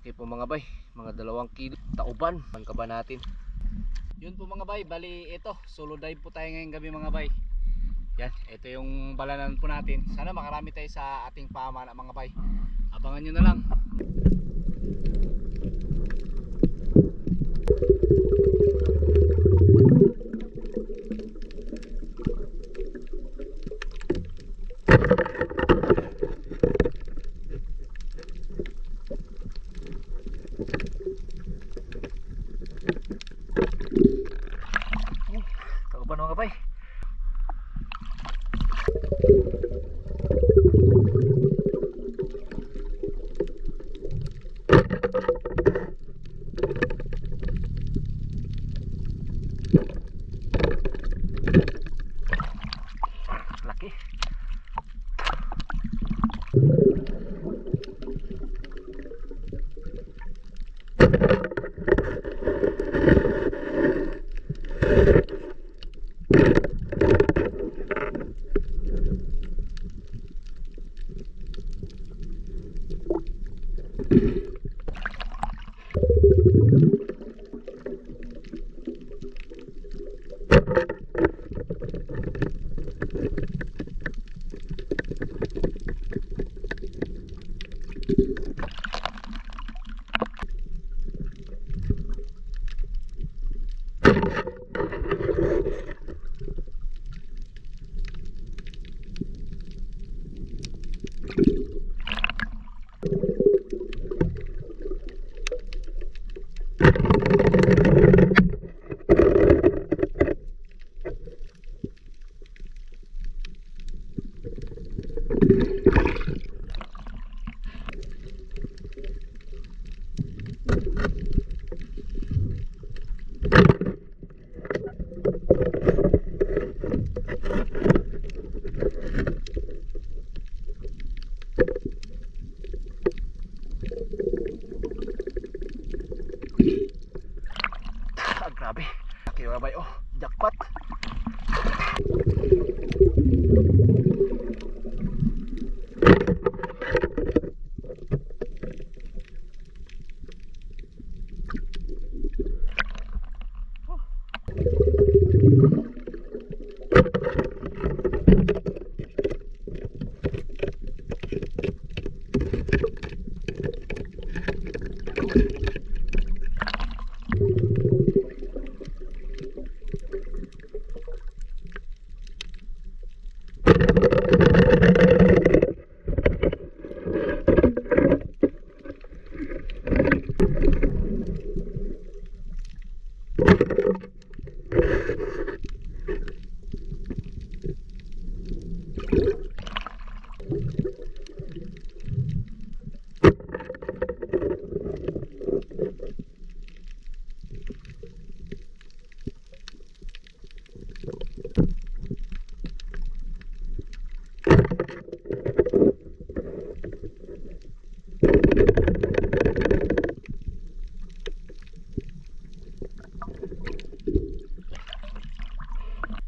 laki po mga bay, mga 2 kilo tauban ang kaba natin. Yun po mga bay, bali ito solo dive po tayo ngayong gabi mga bay. Yan, ito yung balanan po natin. Sana makarami tayo sa ating pamana mga bay. Abangan nyo na lang. Tauban mga bay. Laki. Grabe, laki mga bay. Oh, jackpot.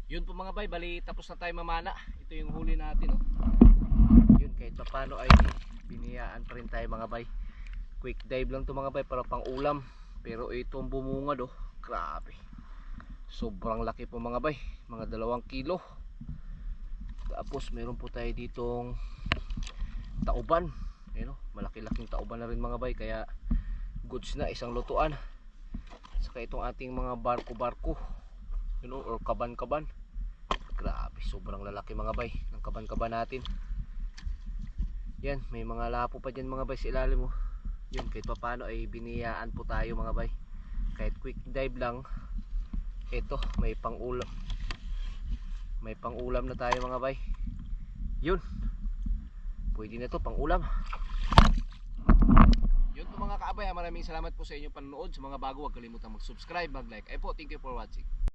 Yun po mga bay, bali tapos na tayo mamana. Ito yung huli natin, oh. Yun, kahit pa paano ay biniyaan pa rin tayo mga bay. Quick dive lang to mga bay para pang ulam. Pero itong bumungad, oh, grabe. Sobrang laki po mga bay, mga 2 kilo. Tapos meron po tayo ditong tauban. Ayun, oh, malaki-laking tauban na rin mga bay, kaya goods na, isang lutuan. Saka itong ating mga barko-barko, you know, or kaban-kaban. Grabe, sobrang lalaki mga bay ng kaban-kaban natin. Yan, may mga lapo pa dyan mga bay sa ilalim mo. Yun, kahit pa paano ay biniyaan po tayo mga bay. Kahit quick dive lang, ito may pang-ulam. May pang-ulam na tayo mga bay. Yun, pwede na to pang-ulam. Yun po mga kaabay, maraming salamat po sa inyong panonood. Sa mga bago, huwag kalimutang mag-subscribe, mag-like. Ay po, thank you for watching.